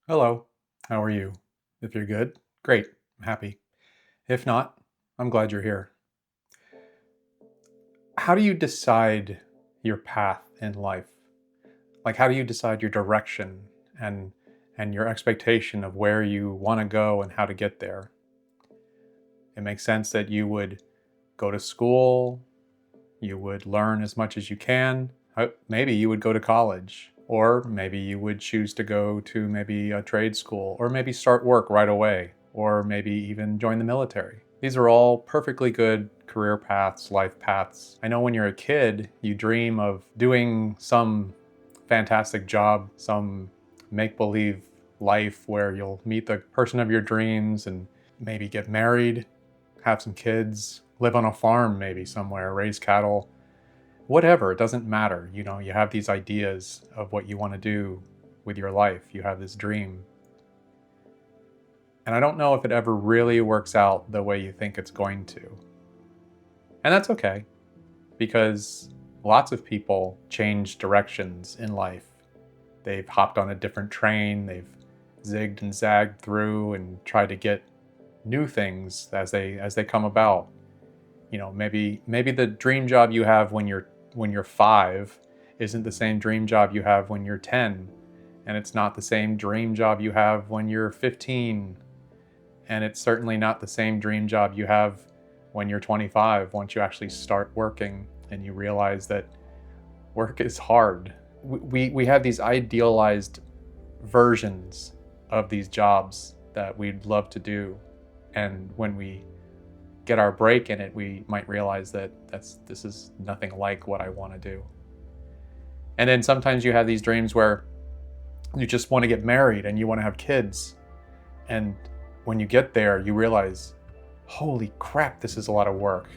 Hello, how are you? If you're good, great, I'm happy. If not, I'm glad you're here. How do you decide your path in life? Like how do you decide your direction and and your expectation of where you want to go and how to get there? It makes sense that you would go to school, you would learn as much as you can. Maybe you would go to college, or maybe you would choose to go to maybe a trade school, or maybe start work right away, or maybe even join the military. These are all perfectly good career paths, life paths. I know when you're a kid, you dream of doing some fantastic job, some make believe life where you'll meet the person of your dreams and maybe get married, have some kids, live on a farm maybe somewhere, raise cattle, whatever, it doesn't matter. You have these ideas of what you want to do with your life. You have this dream. And I don't know if it ever really works out the way you think it's going to. And that's okay, because lots of people change directions in life. They've hopped on a different train, they've zigged and zagged through and tried to get new things as they come about. Maybe the dream job you have when you're 5 isn't the same dream job you have when you're 10, and it's not the same dream job you have when you're 15, and it's certainly not the same dream job you have when you're 25, once you actually start working and you realize that work is hard. We have these idealized versions of these jobs that we'd love to do, and when we get our break in it, we might realize that this is nothing like what I want to do. And then sometimes you have these dreams where you just want to get married and you want to have kids, and when you get there, you realize, holy crap, this is a lot of work.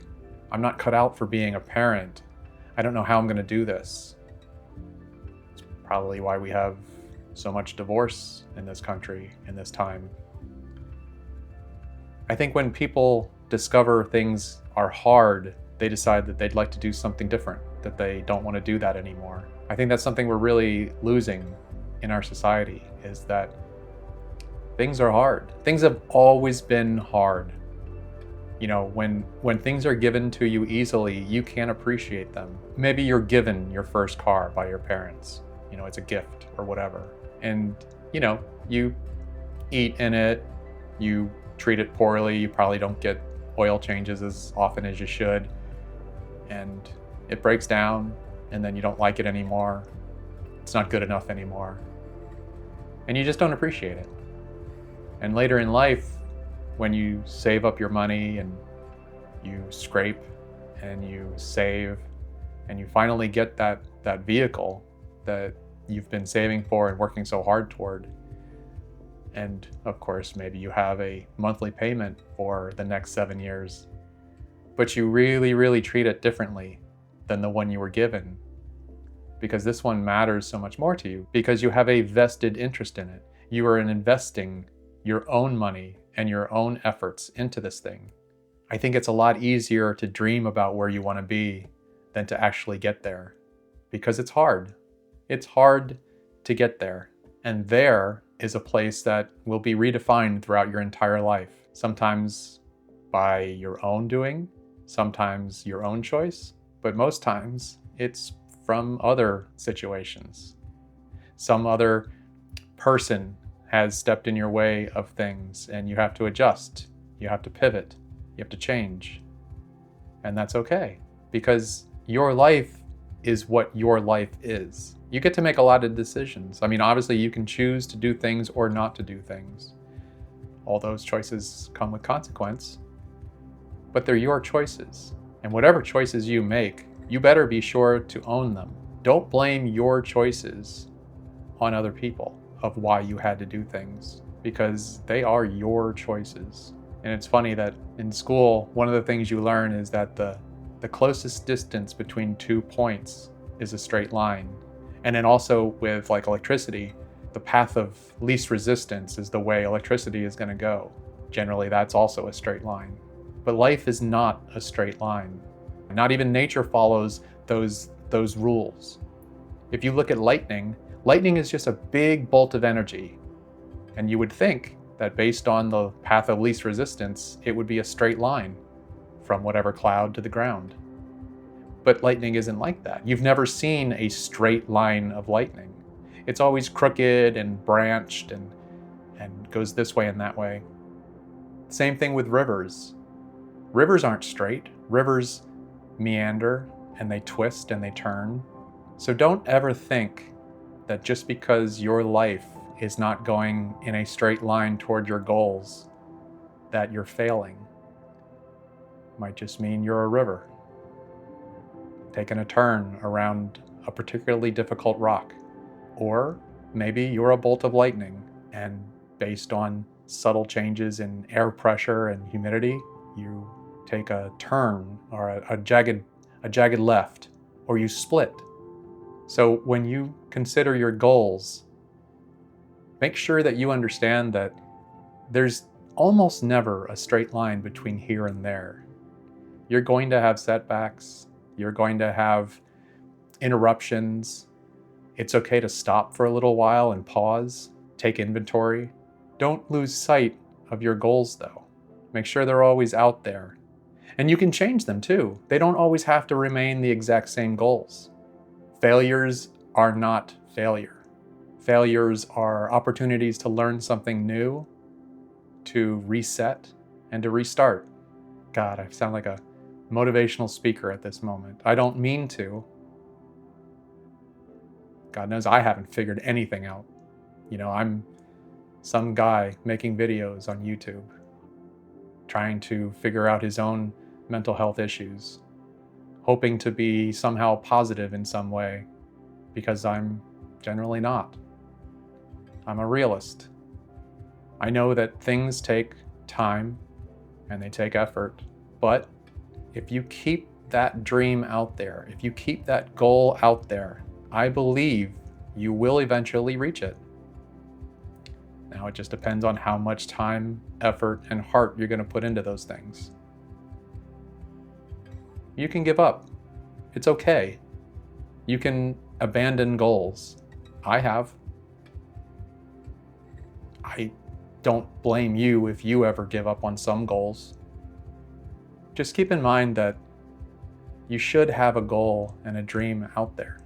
I'm not cut out for being a parent. I don't know how I'm going to do this. It's probably why we have so much divorce in this country in this time. I think when people discover things are hard, they decide that they'd like to do something different, that they don't want to do that anymore. I think that's something we're really losing in our society, is that things are hard. Things have always been hard. When things are given to you easily, you can't appreciate them. Maybe you're given your first car by your parents. It's a gift or whatever. And, you eat in it, you treat it poorly, you probably don't get oil changes as often as you should, and it breaks down, and then you don't like it anymore. It's not good enough anymore. And you just don't appreciate it. And later in life, when you save up your money and you scrape and you save and you finally get that vehicle that you've been saving for and working so hard toward, and of course maybe you have a monthly payment for the next 7 years, but you really treat it differently than the one you were given, because this one matters so much more to you, because you have a vested interest in it. You are investing your own money and your own efforts into this thing. I think it's a lot easier to dream about where you want to be than to actually get there, because it's hard. It's hard to get there. And there is a place that will be redefined throughout your entire life. Sometimes by your own doing, sometimes your own choice, but most times it's from other situations. Some other person has stepped in your way of things, and you have to adjust, you have to pivot, you have to change. And that's okay, because your life is what your life is. You get to make a lot of decisions. I mean, obviously you can choose to do things or not to do things. All those choices come with consequence, but they're your choices. And whatever choices you make, you better be sure to own them. Don't blame your choices on other people of why you had to do things, because they are your choices. And it's funny that in school, one of the things you learn is that the closest distance between 2 points is a straight line. And then also with like electricity, the path of least resistance is the way electricity is going to go. Generally, that's also a straight line. But life is not a straight line. Not even nature follows those rules. If you look at lightning is just a big bolt of energy. And you would think that based on the path of least resistance, it would be a straight line from whatever cloud to the ground. But lightning isn't like that. You've never seen a straight line of lightning. It's always crooked and branched and goes this way and that way. Same thing with rivers. Rivers aren't straight. Rivers meander and they twist and they turn. So don't ever think that just because your life is not going in a straight line toward your goals, that you're failing. It might just mean you're a river, taking a turn around a particularly difficult rock. Or maybe you're a bolt of lightning, and based on subtle changes in air pressure and humidity, you take a turn or a jagged left, or you split. So when you consider your goals, make sure that you understand that there's almost never a straight line between here and there. You're going to have setbacks. You're going to have interruptions. It's okay to stop for a little while and pause, take inventory. Don't lose sight of your goals though. Make sure they're always out there. And you can change them too. They don't always have to remain the exact same goals. Failures are not failure. Failures are opportunities to learn something new, to reset, and to restart. God, I sound like a motivational speaker at this moment. I don't mean to. God knows I haven't figured anything out. I'm some guy making videos on YouTube, trying to figure out his own mental health issues, hoping to be somehow positive in some way, because I'm generally not. I'm a realist. I know that things take time and they take effort, but if you keep that dream out there, if you keep that goal out there, I believe you will eventually reach it. Now it just depends on how much time, effort, and heart you're going to put into those things. You can give up. It's okay. You can abandon goals. I have. I don't blame you if you ever give up on some goals. Just keep in mind that you should have a goal and a dream out there.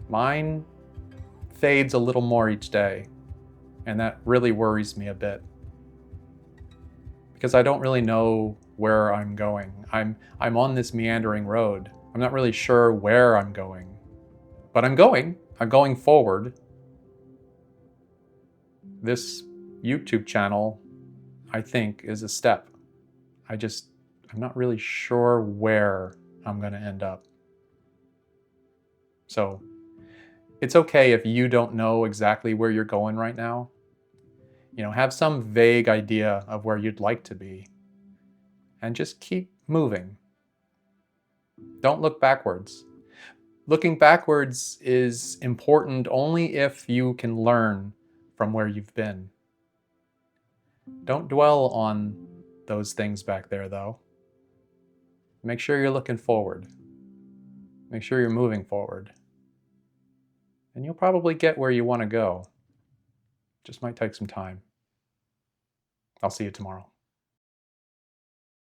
Mine fades a little more each day, and that really worries me a bit, because I don't really know where I'm going. I'm on this meandering road. I'm not really sure where I'm going, but I'm going forward. This YouTube channel, I think, is a step. I'm not really sure where I'm going to end up. So it's okay if you don't know exactly where you're going right now. Have some vague idea of where you'd like to be, and just keep moving. Don't look backwards. Looking backwards is important only if you can learn from where you've been. Don't dwell on those things back there, though. Make sure you're looking forward. Make sure you're moving forward. And you'll probably get where you want to go. Just might take some time. I'll see you tomorrow.